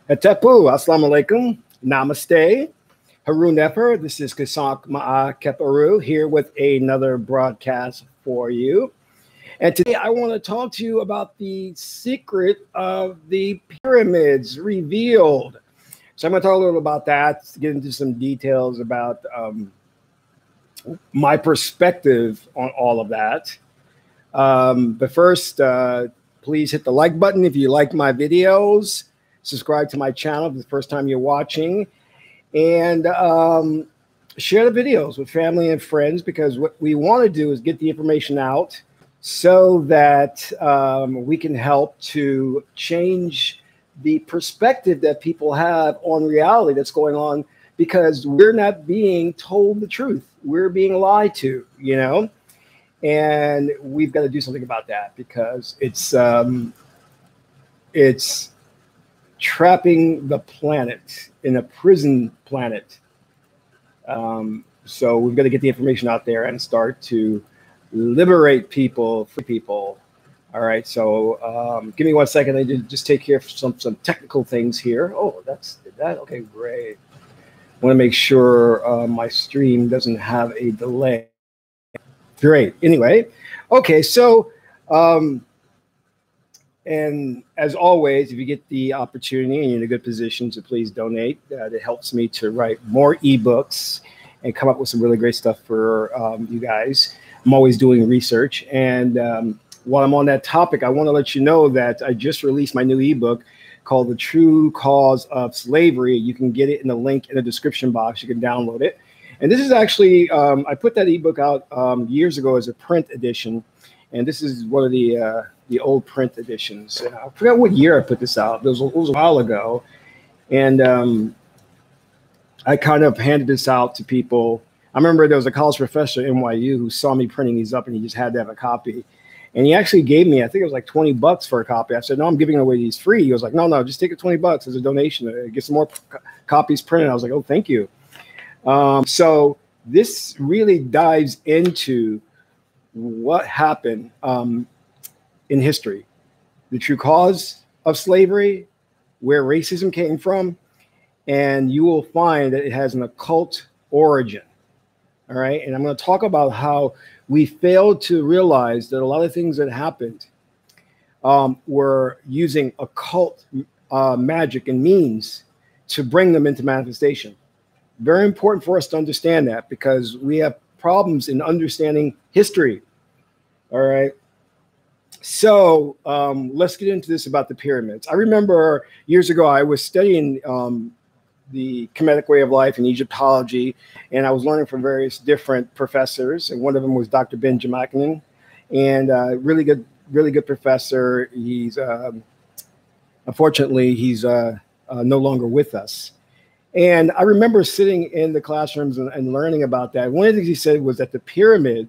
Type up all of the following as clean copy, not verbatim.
Hetepu, assalamu alaikum, namaste, haru nefer. This is Kasak Ma'a Keparu here with another broadcast for you. And today I want to talk to you about the secret of the pyramids revealed. So I'm going to talk a little about that, get into some details about my perspective on all of that. But first, please hit the like button if you like my videos. Subscribe to my channel if it's the first time you're watching. And share the videos with family and friends, because what we want to do is get the information out so that we can help to change the perspective that people have on reality that's going on, because we're not being told the truth. We're being lied to, you know, and we've got to do something about that, because it's trapping the planet in a prison planet. So we've got to get the information out there and start to liberate people, free people. All right, so give me 1 second. I did just take care of some technical things here. Oh, that's that. Okay, great. I want to make sure my stream doesn't have a delay. Great. Anyway, okay, so and as always, if you get the opportunity and you're in a good position to please donate, it helps me to write more ebooks and come up with some really great stuff for you guys. I'm always doing research, and while I'm on that topic, I want to let you know that I just released my new ebook called The True Cause of Slavery. You can get it in the link in the description box. You can download it. And this is actually, I put that ebook out years ago as a print edition. And this is one of the old print editions. I forgot what year I put this out. It was a while ago. And I kind of handed this out to people. I remember there was a college professor at NYU who saw me printing these up, and he just had to have a copy. And he actually gave me, I think it was like 20 bucks for a copy. I said, no, I'm giving away these free. He was like, no, just take it 20 bucks as a donation. Get some more copies printed. I was like, oh, thank you. So this really dives into what happened in history, the true cause of slavery, where racism came from, and you will find that it has an occult origin. All right. And I'm going to talk about how we failed to realize that a lot of things that happened were using occult magic and means to bring them into manifestation. Very important for us to understand that, because we have problems in understanding history. All right. So let's get into this about the pyramids. I remember years ago, I was studying the Kemetic way of life and Egyptology, and I was learning from various different professors, and one of them was Dr. Ben Jamakian, and really good professor. He's unfortunately he's no longer with us. And I remember sitting in the classrooms and learning about that. One of the things he said was that the pyramid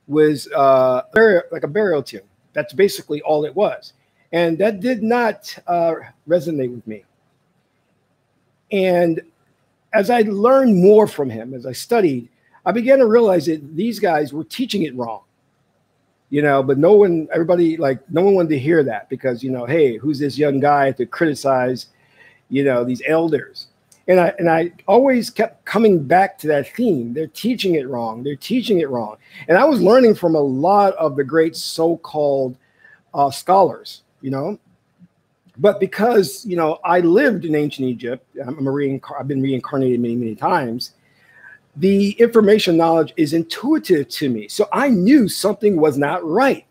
was like a burial tomb. That's basically all it was, and that did not resonate with me. And as I learned more from him, as I studied, I began to realize that these guys were teaching it wrong, you know, but no one wanted to hear that, because, you know, hey, who's this young guy to criticize, you know, these elders? And I always kept coming back to that theme. They're teaching it wrong. They're teaching it wrong. And I was learning from a lot of the great so-called scholars, you know. But because, you know, I lived in ancient Egypt, I've been reincarnated many, many times, the information knowledge is intuitive to me. So I knew something was not right.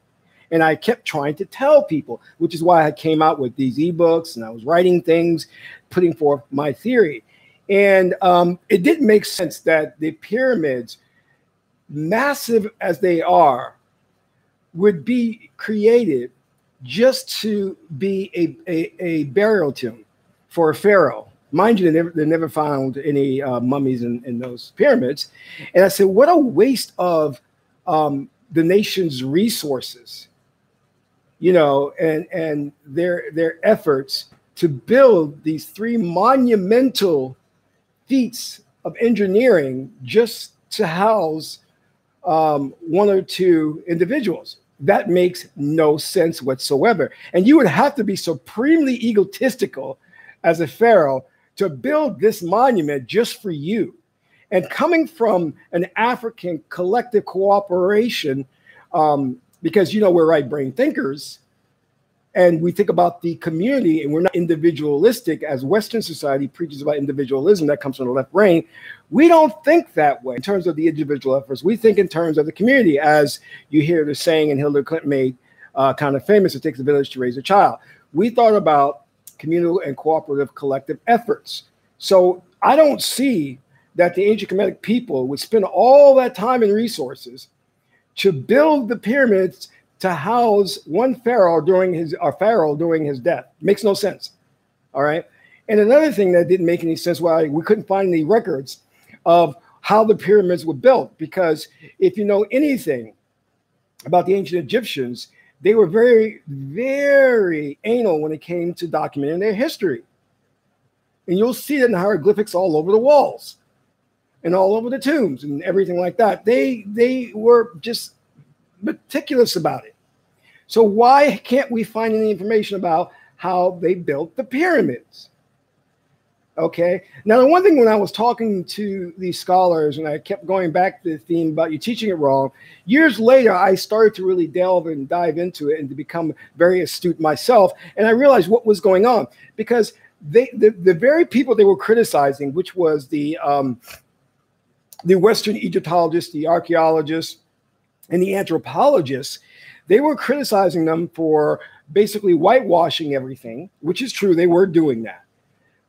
And I kept trying to tell people, which is why I came out with these ebooks, and I was writing things, putting forth my theory. And it didn't make sense that the pyramids, massive as they are, would be created just to be a burial tomb for a pharaoh. Mind you, they never found any mummies in those pyramids. And I said, what a waste of the nation's resources, you know, and their efforts to build these three monumental feats of engineering just to house one or two individuals. That makes no sense whatsoever. And you would have to be supremely egotistical as a pharaoh to build this monument just for you. And coming from an African collective cooperation, because, you know, we're right brain thinkers, and we think about the community, and we're not individualistic as Western society preaches about individualism that comes from the left brain. We don't think that way in terms of the individual efforts. We think in terms of the community, as you hear the saying, and Hillary Clinton made kind of famous, it takes a village to raise a child. We thought about communal and cooperative collective efforts. So I don't see that the ancient Kemetic people would spend all that time and resources to build the pyramids to house one pharaoh during his death. Makes no sense. All right. And another thing that didn't make any sense, why we couldn't find any records of how the pyramids were built, because if you know anything about the ancient Egyptians, they were very, very anal when it came to documenting their history. And you'll see it in hieroglyphics all over the walls and all over the tombs and everything like that. They were just meticulous about it. So why can't we find any information about how they built the pyramids? Okay. Now, the one thing when I was talking to these scholars, and I kept going back to the theme about you teaching it wrong, years later, I started to really delve and dive into it and to become very astute myself. And I realized what was going on, because the very people they were criticizing, which was the Western Egyptologists, the archaeologists, and the anthropologists, they were criticizing them for basically whitewashing everything, which is true. They were doing that.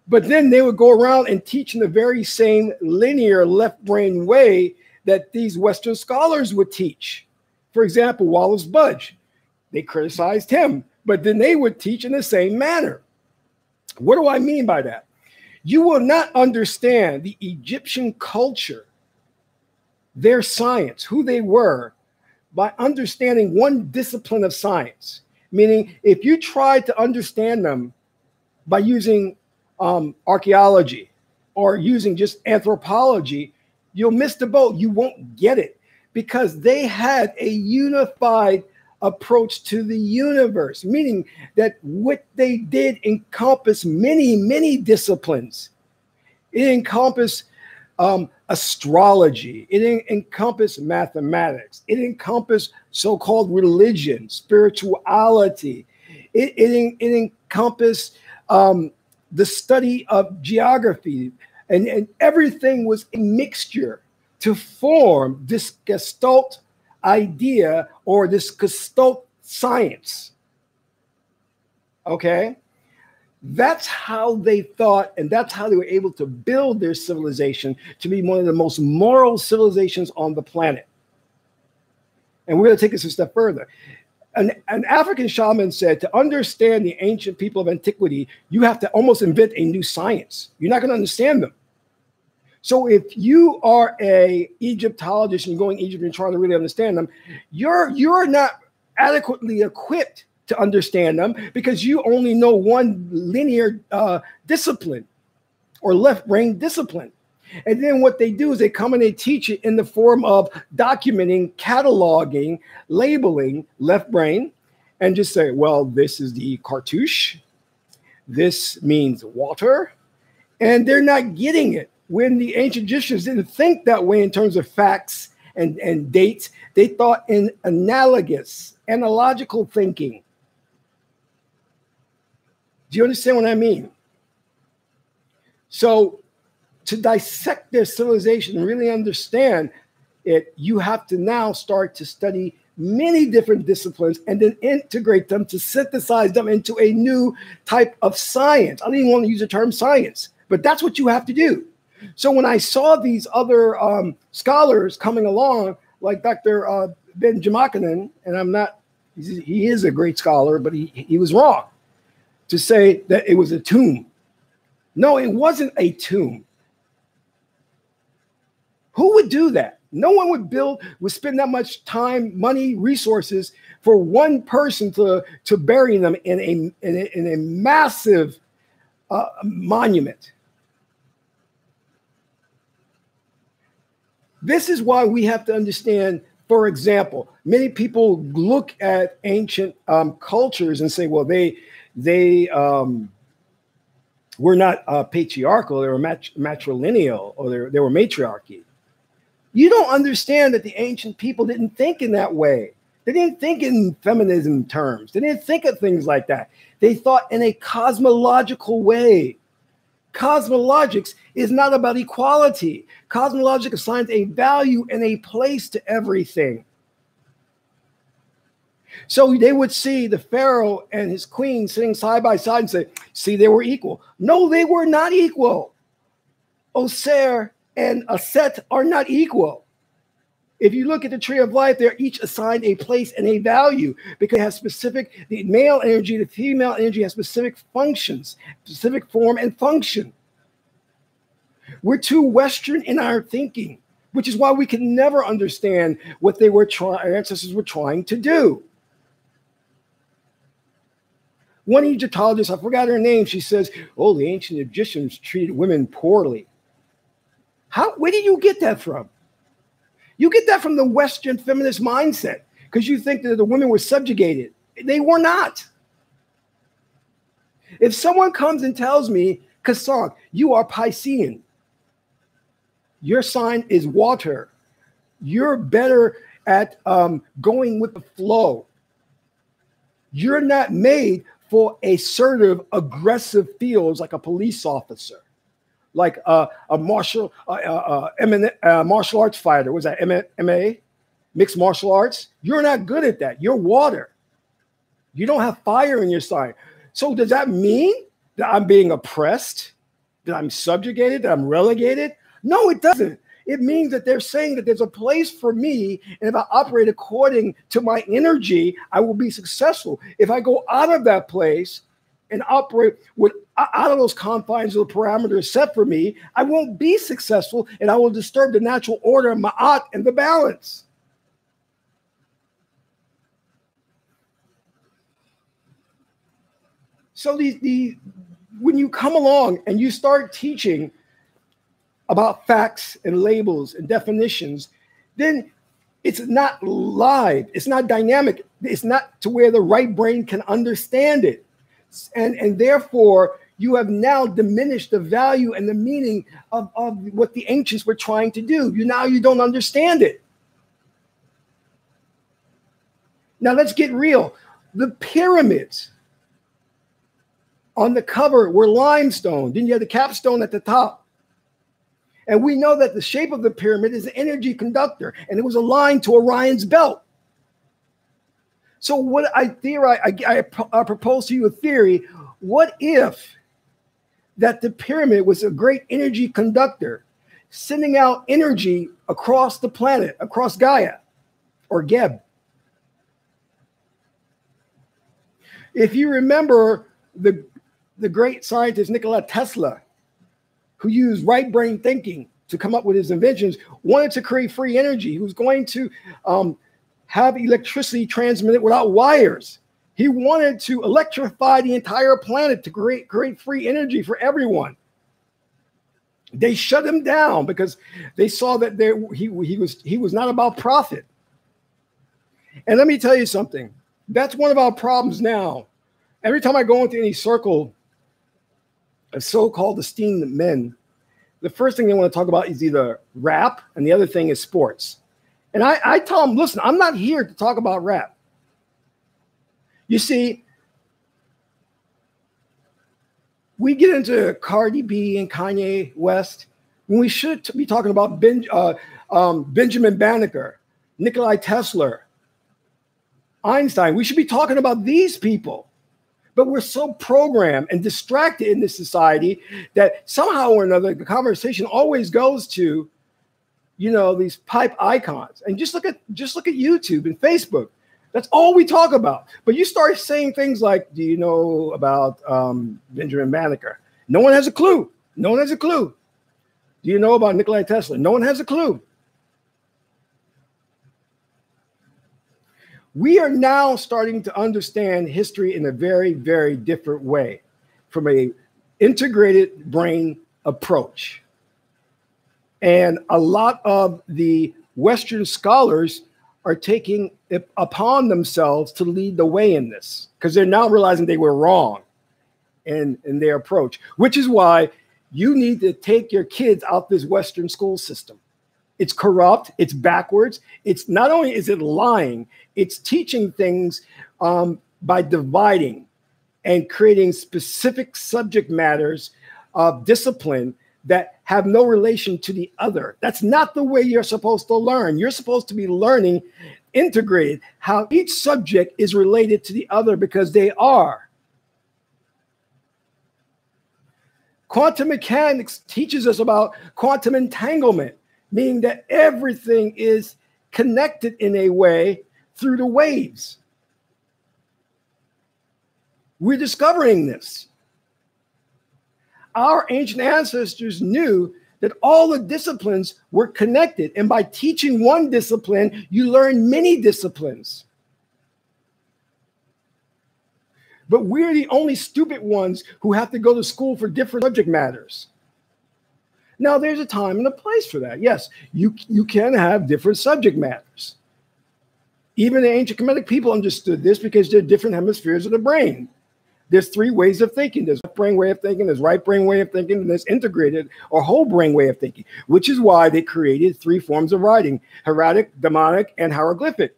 But then they would go around and teach in the very same linear left brain way that these Western scholars would teach. For example, Wallace Budge, they criticized him, but then they would teach in the same manner. What do I mean by that? You will not understand the Egyptian culture, their science, who they were, by understanding one discipline of science. Meaning, if you try to understand them by using archaeology or using just anthropology, you'll miss the boat. You won't get it, because they had a unified approach to the universe, meaning that what they did encompassed many, many disciplines. It encompassed astrology. It encompassed mathematics. It encompassed so-called religion, spirituality. It encompassed the study of geography, and everything was a mixture to form this Gestalt idea, or this Gestalt science. Okay? That's how they thought, and that's how they were able to build their civilization to be one of the most moral civilizations on the planet. And we're going to take this a step further. An African shaman said, to understand the ancient people of antiquity, you have to almost invent a new science. You're not going to understand them. So if you are a Egyptologist and you're going to Egypt and trying to really understand them, you're not adequately equipped to understand them, because you only know one linear discipline or left brain discipline. And then what they do is they come and they teach it in the form of documenting, cataloging, labeling left brain, and just say, well, this is the cartouche. This means water. And they're not getting it. When the ancient Egyptians didn't think that way in terms of facts and dates, they thought in analogical thinking. Do you understand what I mean? So to dissect their civilization and really understand it, you have to now start to study many different disciplines and then integrate them to synthesize them into a new type of science. I don't even want to use the term science, but that's what you have to do. So when I saw these other scholars coming along, like Dr. Ben Jamakinen, and he is a great scholar, but he was wrong to say that it was a tomb. No, it wasn't a tomb. Who would do that? No one would spend that much time, money, resources for one person to bury them in a massive monument. This is why we have to understand, for example, many people look at ancient cultures and say, well, they were not patriarchal, they were matrilineal, or they were matriarchy. You don't understand that the ancient people didn't think in that way. They didn't think in feminism terms. They didn't think of things like that. They thought in a cosmological way. Cosmologics is not about equality. Cosmologic assigns a value and a place to everything. So they would see the pharaoh and his queen sitting side by side and say, see, they were equal. No, they were not equal. Osir and Aset are not equal. If you look at the tree of life, they're each assigned a place and a value because they have specific, the male energy, the female energy has specific functions, specific form and function. We're too Western in our thinking, which is why we can never understand what our ancestors were trying to do. One Egyptologist, I forgot her name, she says, oh, the ancient Egyptians treated women poorly. Where did you get that from? You get that from the Western feminist mindset because you think that the women were subjugated. They were not. If someone comes and tells me, Kassan, you are Piscean, your sign is water, you're better at going with the flow, you're not made for assertive, aggressive fields like a police officer, like a martial arts fighter. Was that MMA? Mixed martial arts? You're not good at that. You're water. You don't have fire in your sign. So does that mean that I'm being oppressed? That I'm subjugated? That I'm relegated? No, it doesn't. It means that they're saying that there's a place for me, and if I operate according to my energy, I will be successful. If I go out of that place and operate out of those confines of the parameters set for me, I won't be successful, and I will disturb the natural order of ma'at and the balance. So when you come along and you start teaching about facts and labels and definitions, then it's not live, it's not dynamic, it's not to where the right brain can understand it. And therefore, you have now diminished the value and the meaning of what the ancients were trying to do. Now you don't understand it. Now let's get real. The pyramids on the cover were limestone. Then you had the capstone at the top. And we know that the shape of the pyramid is an energy conductor, and it was aligned to Orion's belt. So what I theorize, I propose to you a theory. What if that the pyramid was a great energy conductor, sending out energy across the planet, across Gaia, or Geb? If you remember the great scientist Nikola Tesla, who used right brain thinking to come up with his inventions, wanted to create free energy. He was going to have electricity transmitted without wires. He wanted to electrify the entire planet to create free energy for everyone. They shut him down because they saw that he was not about profit. And let me tell you something. That's one of our problems now. Every time I go into any circle of so-called esteemed men, the first thing they want to talk about is either rap, and the other thing is sports. And I tell them, listen, I'm not here to talk about rap. You see, we get into Cardi B and Kanye West when we should be talking about Benjamin Banneker, Nikola Tesla, Einstein. We should be talking about these people. But we're so programmed and distracted in this society that somehow or another, the conversation always goes to, these pipe icons. And just look at YouTube and Facebook. That's all we talk about. But you start saying things like, do you know about Benjamin Banneker? No one has a clue. No one has a clue. Do you know about Nikola Tesla? No one has a clue. We are now starting to understand history in a very, very different way from an integrated brain approach. And a lot of the Western scholars are taking it upon themselves to lead the way in this because they're now realizing they were wrong. in their approach, which is why you need to take your kids out this Western school system. It's corrupt. It's backwards. It's not only is it lying, it's teaching things by dividing and creating specific subject matters of discipline that have no relation to the other. That's not the way you're supposed to learn. You're supposed to be learning integrated, how each subject is related to the other, because they are. Quantum mechanics teaches us about quantum entanglement, meaning that everything is connected in a way through the waves. We're discovering this. Our ancient ancestors knew that all the disciplines were connected. And by teaching one discipline, you learn many disciplines. But we're the only stupid ones who have to go to school for different subject matters. Now, there's a time and a place for that. Yes, you can have different subject matters. Even the ancient Kemetic people understood this because they're different hemispheres of the brain. There's three ways of thinking. There's left brain way of thinking, there's right brain way of thinking, and there's integrated or whole brain way of thinking, which is why they created three forms of writing: hieratic, demonic, and hieroglyphic.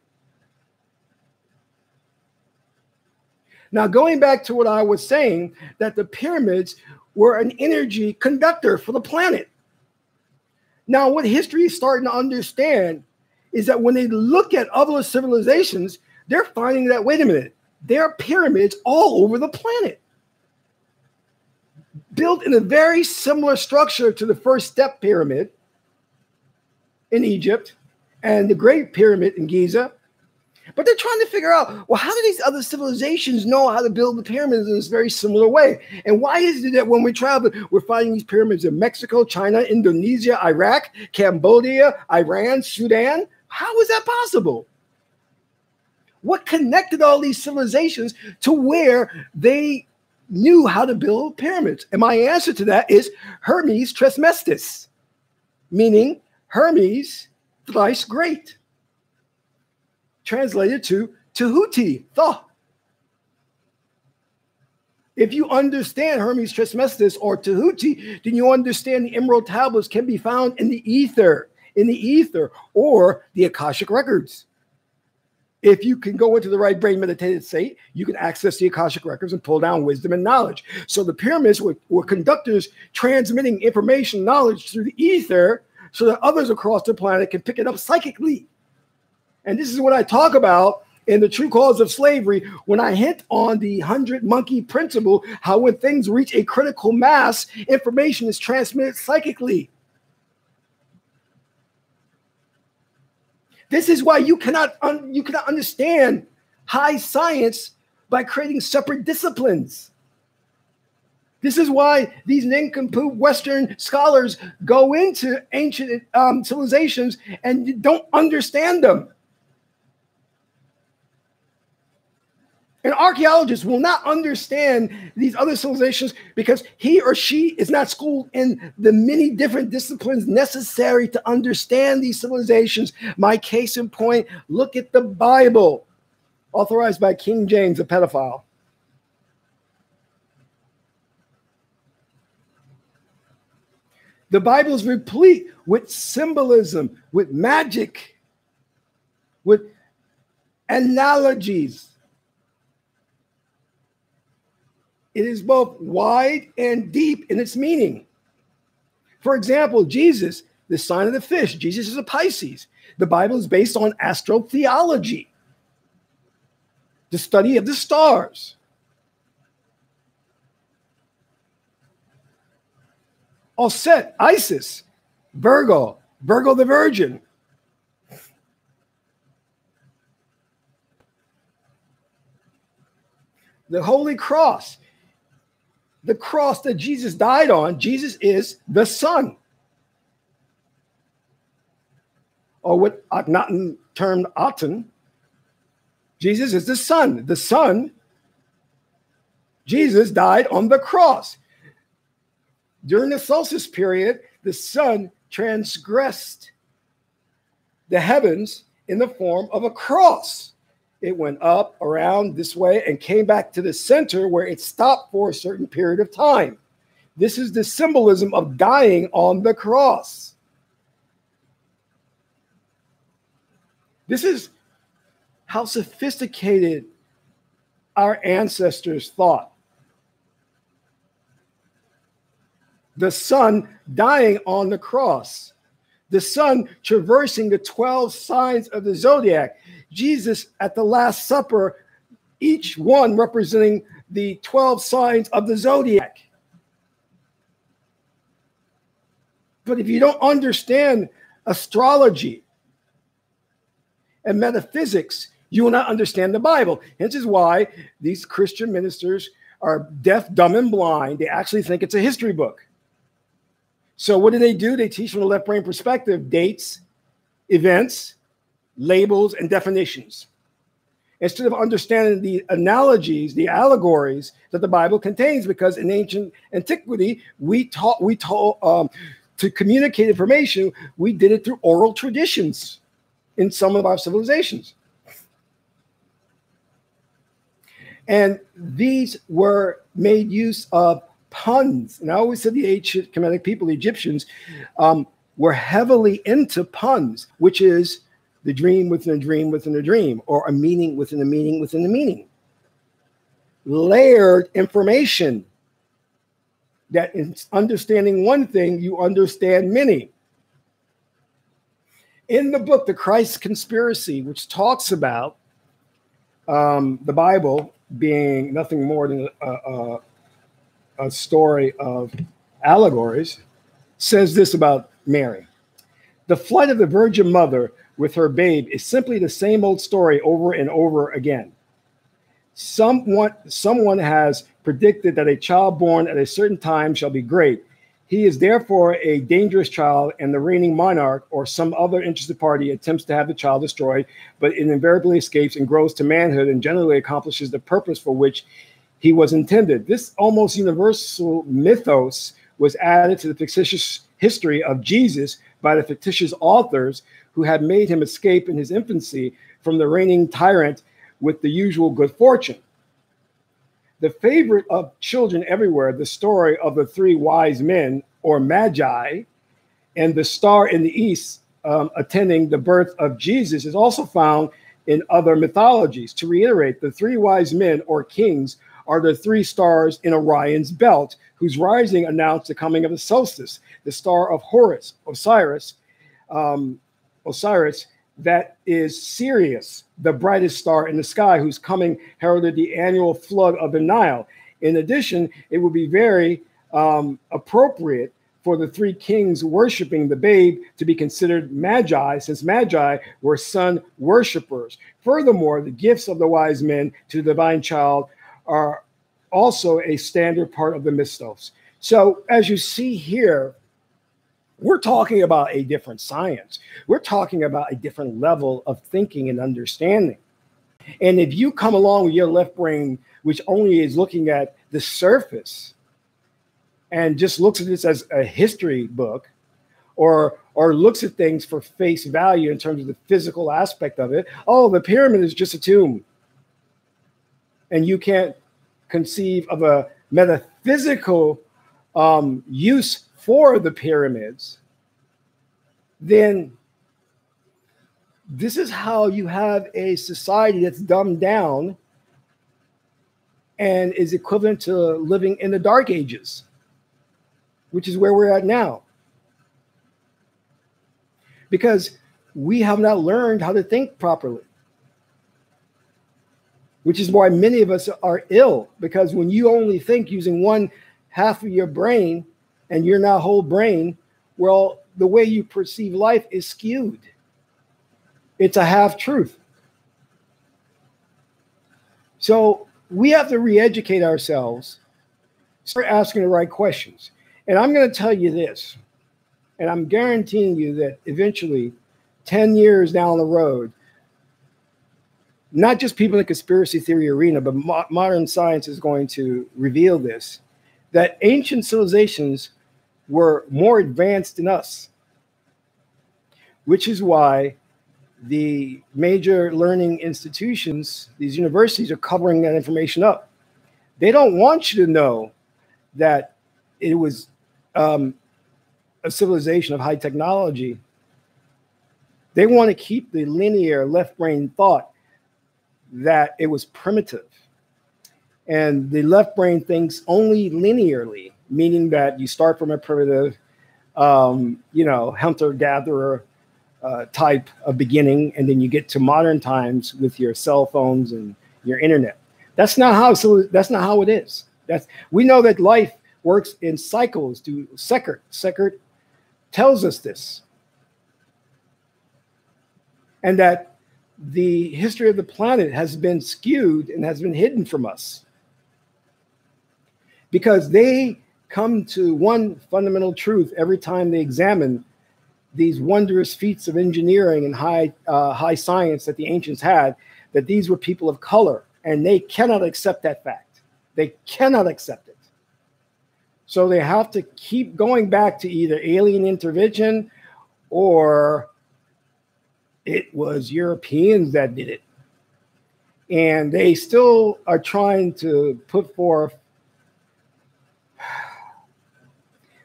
Now, going back to what I was saying, that the pyramids were an energy conductor for the planet. Now, what history is starting to understand is that when they look at other civilizations, they're finding that, wait a minute, there are pyramids all over the planet, built in a very similar structure to the first step pyramid in Egypt and the Great Pyramid in Giza. But they're trying to figure out, well, how do these other civilizations know how to build the pyramids in this very similar way? And why is it that when we travel, we're finding these pyramids in Mexico, China, Indonesia, Iraq, Cambodia, Iran, Sudan? How is that possible? What connected all these civilizations to where they knew how to build pyramids? And my answer to that is Hermes Trismegistus, meaning Hermes thrice great, translated to Tahuti, the. If you understand Hermes Trismegistus or Tahuti, then you understand the emerald tablets can be found in the ether, or the Akashic records. If you can go into the right brain meditated state, you can access the Akashic records and pull down wisdom and knowledge. So the pyramids were conductors transmitting information, knowledge through the ether so that others across the planet can pick it up psychically. And this is what I talk about in The True Cause of Slavery when I hint on the 100 monkey principle, how when things reach a critical mass, information is transmitted psychically. This is why you cannot understand high science by creating separate disciplines. This is why these nincompoop Western scholars go into ancient civilizations and don't understand them. An archaeologist will not understand these other civilizations because he or she is not schooled in the many different disciplines necessary to understand these civilizations. My case in point, look at the Bible, authorized by King James, a pedophile. The Bible is replete with symbolism, with magic, with analogies. It is both wide and deep in its meaning. For example, Jesus, the sign of the fish, Jesus is a Pisces. The Bible is based on astrotheology, the study of the stars. Set, Isis, Virgo the Virgin. The Holy Cross. The cross that Jesus died on, Jesus is the Son. Or what Akhenaten termed Aten, Jesus is the Son. The Son, Jesus died on the cross. During the solstice period, the sun transgressed the heavens in the form of a cross. It went up, around this way, and came back to the center where it stopped for a certain period of time. This is the symbolism of dying on the cross. This is how sophisticated our ancestors thought. The Son dying on the cross. The Son traversing the 12 signs of the zodiac. Jesus at the Last Supper, each one representing the 12 signs of the zodiac. But if you don't understand astrology and metaphysics, you will not understand the Bible. This is why these Christian ministers are deaf, dumb, and blind. They actually think it's a history book. So what do? They teach from the left brain perspective, dates, events, labels, and definitions. Instead of understanding the analogies, the allegories that the Bible contains, because in ancient antiquity, to communicate information, we did it through oral traditions in some of our civilizations. And these were made use of puns. And I always said the ancient Kemetic people, the Egyptians, were heavily into puns, which is the dream within a dream within a dream, or a meaning within a meaning within a meaning. Layered information that in understanding one thing, you understand many. In the book, The Christ Conspiracy, which talks about the Bible being nothing more than a story of allegories, says this about Mary. The flight of the Virgin Mother with her babe is simply the same old story over and over again. Someone has predicted that a child born at a certain time shall be great. He is therefore a dangerous child, and the reigning monarch or some other interested party attempts to have the child destroyed, but it invariably escapes and grows to manhood and generally accomplishes the purpose for which he was intended. This almost universal mythos was added to the fictitious history of Jesus by the fictitious authors who had made him escape in his infancy from the reigning tyrant with the usual good fortune. The favorite of children everywhere, the story of the three wise men, or magi, and the star in the east attending the birth of Jesus, is also found in other mythologies. To reiterate, the three wise men, or kings, are the three stars in Orion's belt, whose rising announced the coming of the solstice. The star of Osiris, that is Sirius, the brightest star in the sky, whose coming heralded the annual flood of the Nile. In addition, it would be very appropriate for the three kings worshiping the babe to be considered magi, since magi were sun worshippers. Furthermore, the gifts of the wise men to the divine child are also a standard part of the mythos. So as you see here, we're talking about a different science. We're talking about a different level of thinking and understanding. And if you come along with your left brain, which only is looking at the surface and just looks at this as a history book, or looks at things for face value in terms of the physical aspect of it, oh, the pyramid is just a tomb. And you can't conceive of a metaphysical use for the pyramids, then this is how you have a society that's dumbed down and is equivalent to living in the Dark Ages, which is where we're at now. Because we have not learned how to think properly, which is why many of us are ill, because when you only think using one half of your brain and you're not whole brain, well, the way you perceive life is skewed. It's a half truth. So we have to re-educate ourselves, start asking the right questions. And I'm going to tell you this, and I'm guaranteeing you that eventually, 10 years down the road, not just people in the conspiracy theory arena, but modern science is going to reveal this, that ancient civilizations were more advanced than us, which is why the major learning institutions, these universities, are covering that information up. They don't want you to know that it was a civilization of high technology. They want to keep the linear left brain thought that it was primitive. And the left brain thinks only linearly, meaning that you start from a primitive, hunter-gatherer type of beginning, and then you get to modern times with your cell phones and your internet. That's not how it is. We know that life works in cycles. Seckert tells us this, and that the history of the planet has been skewed and has been hidden from us because they come to one fundamental truth every time they examine these wondrous feats of engineering and high science that the ancients had, that these were people of color, and they cannot accept that fact. They cannot accept it. So they have to keep going back to either alien intervention or it was Europeans that did it. And they still are trying to put forth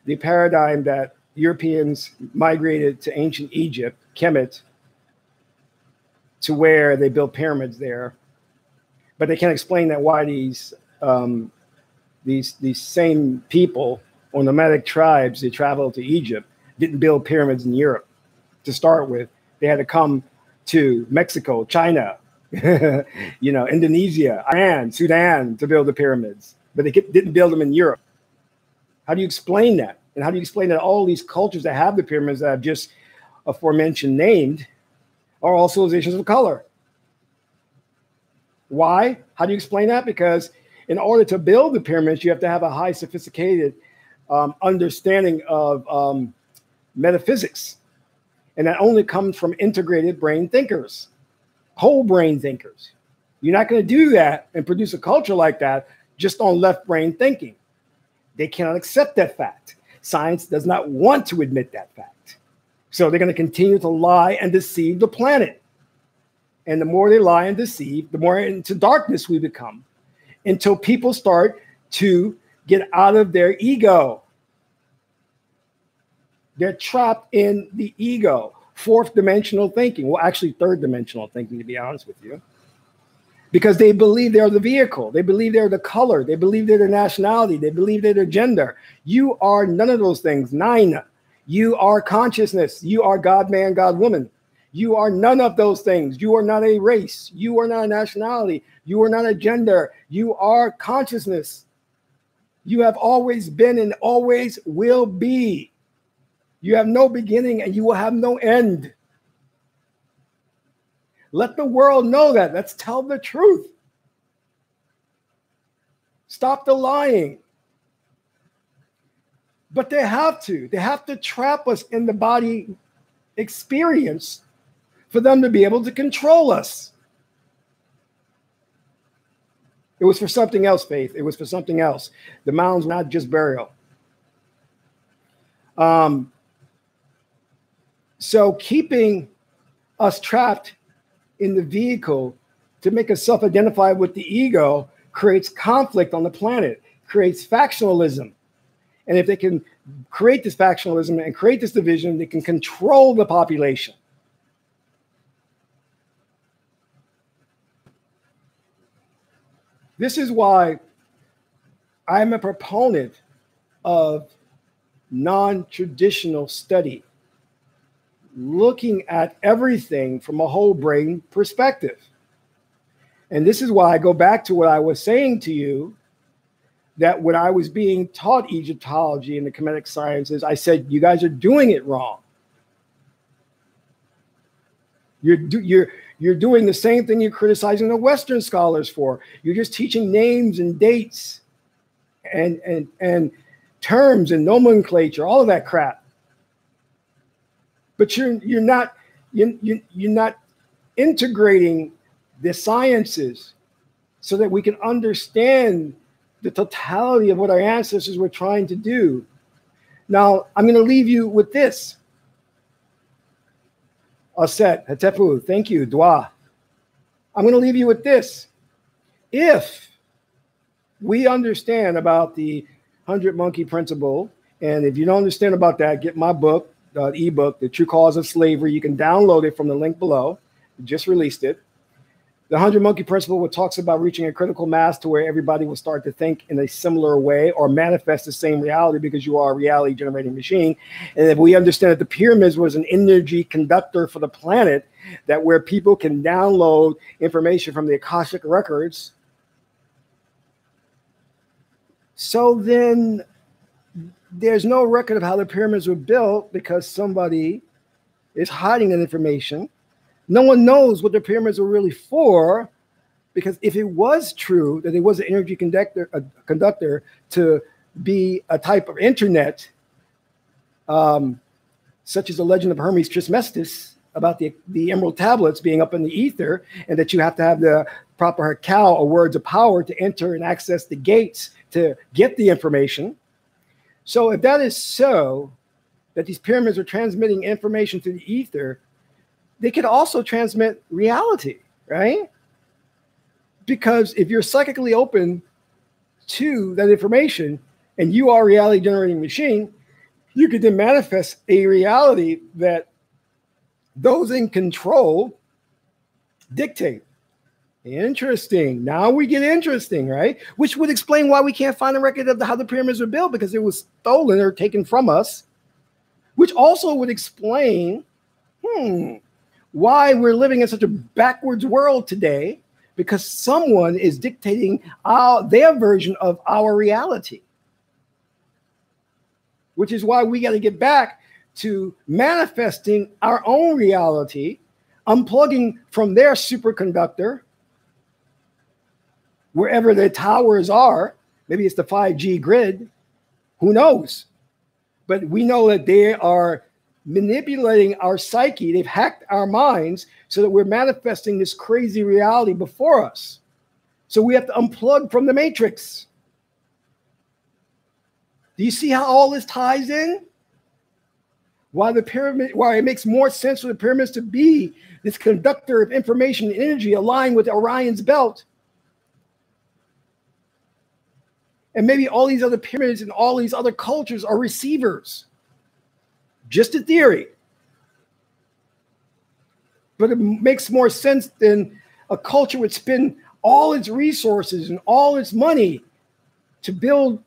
the paradigm that Europeans migrated to ancient Egypt, Kemet, to where they built pyramids there. But they can't explain that why these same people or nomadic tribes that traveled to Egypt didn't build pyramids in Europe to start with. They had to come to Mexico, China, Indonesia, Iran, Sudan to build the pyramids, but they didn't build them in Europe. How do you explain that? And how do you explain that all these cultures that have the pyramids that I've just aforementioned named are all civilizations of color? Why? How do you explain that? Because in order to build the pyramids, you have to have a high sophisticated understanding of metaphysics. And that only comes from integrated brain thinkers, whole brain thinkers. You're not going to do that and produce a culture like that just on left brain thinking. They cannot accept that fact. Science does not want to admit that fact. So they're going to continue to lie and deceive the planet. And the more they lie and deceive, the more into darkness we become, until people start to get out of their ego. They're trapped in the ego, fourth dimensional thinking. Well, actually third dimensional thinking, to be honest with you. Because they believe they're the vehicle. They believe they're the color. They believe they're their nationality. They believe they're their gender. You are none of those things. Nine. You are consciousness. You are God, man, God, woman. You are none of those things. You are not a race. You are not a nationality. You are not a gender. You are consciousness. You have always been and always will be. You have no beginning and you will have no end. Let the world know that. Let's tell the truth. Stop the lying. But they have to. They have to trap us in the body experience for them to be able to control us. It was for something else, Faith. It was for something else. The mounds were not just burial. So keeping us trapped in the vehicle to make us self-identify with the ego creates conflict on the planet, creates factionalism. And if they can create this factionalism and create this division, they can control the population. This is why I'm a proponent of non-traditional study, looking at everything from a whole brain perspective. And this is why I go back to what I was saying to you, that when I was being taught Egyptology and the Kemetic sciences, I said, you guys are doing it wrong. You're doing the same thing you're criticizing the Western scholars for. You're just teaching names and dates and terms and nomenclature, all of that crap. But you're not integrating the sciences so that we can understand the totality of what our ancestors were trying to do. Now, I'm going to leave you with this. Aset, Hatepu, thank you, Dwa. I'm going to leave you with this. If we understand about the 100 Monkey Principle, and if you don't understand about that, get my book, the ebook, The True Cause of Slavery. You can download it from the link below. We just released it. The 100 Monkey Principle, which talks about reaching a critical mass to where everybody will start to think in a similar way or manifest the same reality, because you are a reality generating machine. And if we understand that the pyramids was an energy conductor for the planet, that where people can download information from the Akashic records, so then there's no record of how the pyramids were built because somebody is hiding that information. No one knows what the pyramids were really for, because if it was true that it was an energy conductor to be a type of internet, such as the legend of Hermes Trismegistus about the emerald tablets being up in the ether, and that you have to have the proper cow or words of power to enter and access the gates to get the information. So if that is so, that these pyramids are transmitting information to the ether, they could also transmit reality, right? Because if you're psychically open to that information and you are a reality generating machine, you could then manifest a reality that those in control dictate. Interesting. Now we get interesting, right? Which would explain why we can't find a record of how the pyramids were built, because it was stolen or taken from us. Which also would explain, why we're living in such a backwards world today, because someone is dictating their version of our reality. Which is why we got to get back to manifesting our own reality, unplugging from their superconductor, wherever the towers are. Maybe it's the 5G grid. Who knows? But we know that they are manipulating our psyche. They've hacked our minds so that we're manifesting this crazy reality before us. So we have to unplug from the matrix. Do you see how all this ties in? Why it makes more sense for the pyramids to be this conductor of information and energy aligned with Orion's belt. And maybe all these other pyramids and all these other cultures are receivers. Just a theory. But it makes more sense than a culture would spend all its resources and all its money to build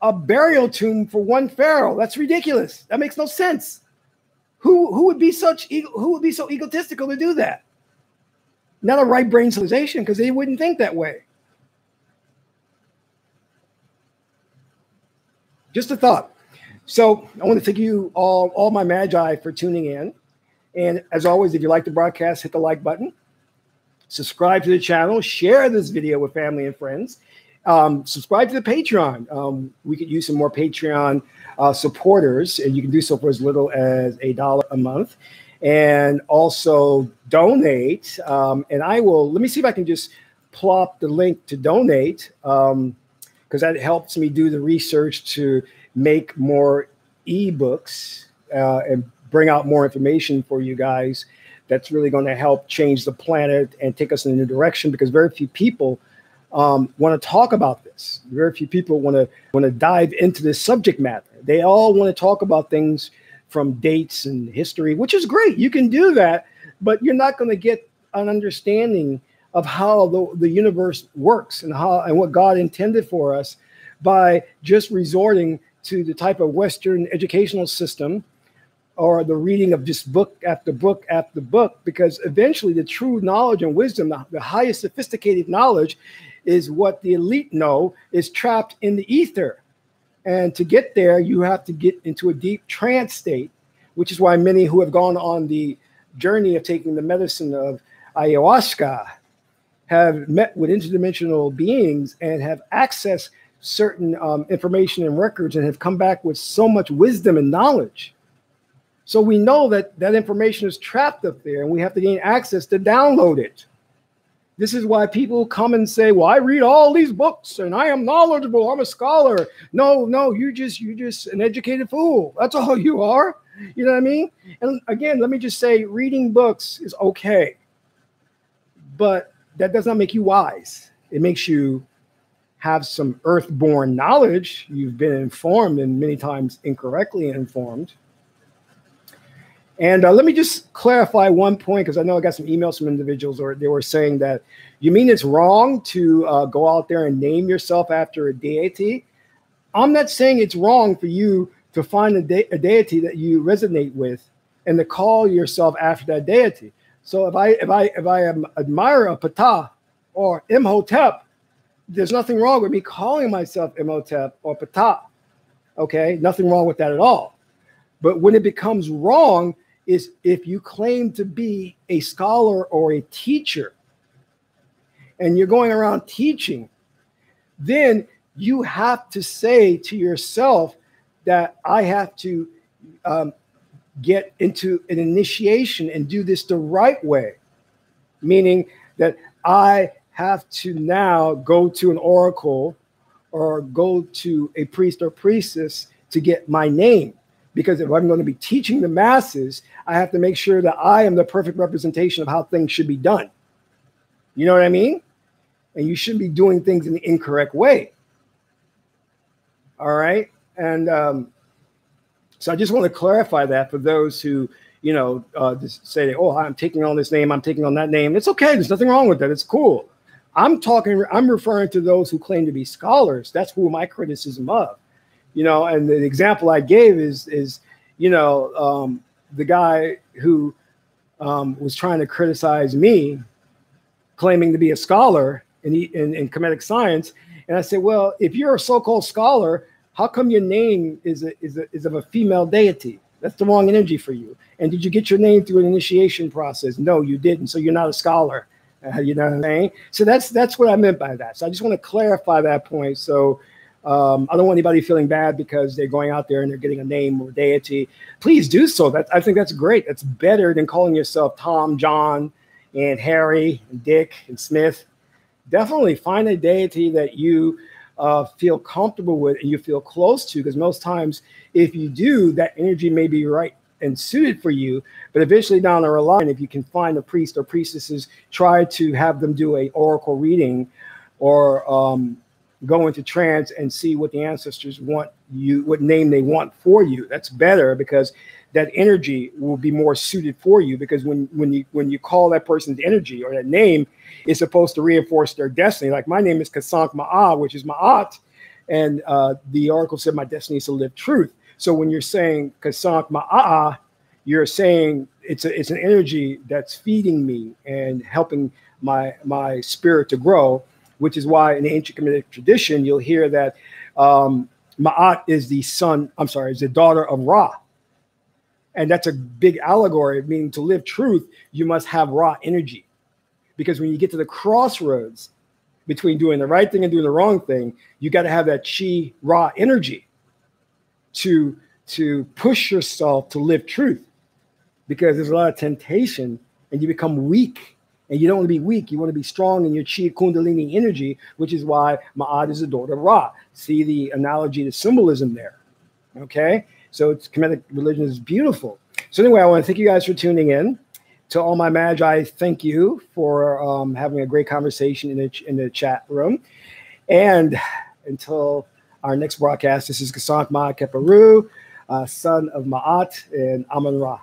a burial tomb for one pharaoh. That's ridiculous. That makes no sense. Who would be so egotistical to do that? Not a right brain civilization, because they wouldn't think that way. Just a thought. So I want to thank you all my magi for tuning in. And as always, if you like the broadcast, hit the like button. Subscribe to the channel. Share this video with family and friends. Subscribe to the Patreon. We could use some more Patreon supporters, and you can do so for as little as $1 a month. And also donate. And I will, let me see if I can just plop the link to donate, because that helps me do the research to make more ebooks and bring out more information for you guys. That's really going to help change the planet and take us in a new direction, because very few people want to talk about this. Very few people want to dive into this subject matter. They all want to talk about things from dates and history, which is great. You can do that, but you're not going to get an understanding of how the universe works and what God intended for us by just resorting to the type of Western educational system or the reading of just book after book after book, because eventually the true knowledge and wisdom, the highest sophisticated knowledge, is what the elite know is trapped in the ether. And to get there, you have to get into a deep trance state, which is why many who have gone on the journey of taking the medicine of ayahuasca have met with interdimensional beings and have accessed certain information and records and have come back with so much wisdom and knowledge. So we know that that information is trapped up there, and we have to gain access to download it. This is why people come and say, well, I read all these books and I am knowledgeable. I'm a scholar. No, you're just an educated fool. That's all you are. You know what I mean? And again, let me just say, reading books is okay, but that does not make you wise. It makes you have some earthborn knowledge. You've been informed, and many times incorrectly informed. And let me just clarify one point, because I know I got some emails from individuals, or they were saying that, you mean it's wrong to go out there and name yourself after a deity? I'm not saying it's wrong for you to find a deity that you resonate with and to call yourself after that deity. So if I am admirer of Ptah or Imhotep, there's nothing wrong with me calling myself Imhotep or Ptah. Okay, nothing wrong with that at all. But when it becomes wrong is if you claim to be a scholar or a teacher and you're going around teaching, then you have to say to yourself that I have to get into an initiation and do this the right way, meaning that I have to now go to an oracle or go to a priest or priestess to get my name. Because if I'm going to be teaching the masses, I have to make sure that I am the perfect representation of how things should be done. You know what I mean? And you shouldn't be doing things in the incorrect way. All right. And so I just want to clarify that for those who, you know, just say, oh, I'm taking on this name, I'm taking on that name. It's okay. There's nothing wrong with that. It's cool. I'm referring to those who claim to be scholars. That's who my criticism of. You know, and the example I gave is you know, the guy who was trying to criticize me, claiming to be a scholar in Kemetic science. And I said, well, if you're a so-called scholar, how come your name is of a female deity? That's the wrong energy for you. And did you get your name through an initiation process? No, you didn't. So you're not a scholar. You know what I'm saying? So that's what I meant by that. So I just want to clarify that point. So I don't want anybody feeling bad because they're going out there and they're getting a name or deity. Please do so. I think that's great. That's better than calling yourself Tom, John, and Harry, and Dick, and Smith. Definitely find a deity that you feel comfortable with and you feel close to, because most times if you do, that energy may be right and suited for you. But eventually down the line, if you can find a priest or priestesses, try to have them do a oracle reading or go into trance and see what the ancestors want you, what name they want for you. That's better, because that energy will be more suited for you. Because when you call that person's energy or that name, it's supposed to reinforce their destiny. Like my name is Kasank Ma'a, which is Ma'at, and the oracle said my destiny is to live truth. So when you're saying Kasank Ma'a, you're saying it's an energy that's feeding me and helping my spirit to grow. Which is why in the ancient Kemetic tradition, you'll hear that Ma'at is is the daughter of Ra. And that's a big allegory, meaning to live truth, you must have Ra energy. Because when you get to the crossroads between doing the right thing and doing the wrong thing, you got to have that Chi Ra energy to push yourself to live truth. Because there's a lot of temptation and you become weak. And you don't want to be weak. You want to be strong in your Chi Kundalini energy, which is why Ma'at is the daughter of Ra. See the analogy, the symbolism there. Okay? So Kemetic religion is beautiful. So anyway, I want to thank you guys for tuning in. To all my Magi, thank you for having a great conversation in the chat room. And until our next broadcast, this is Kasank Ma Keperu, son of Ma'at and Amun Ra.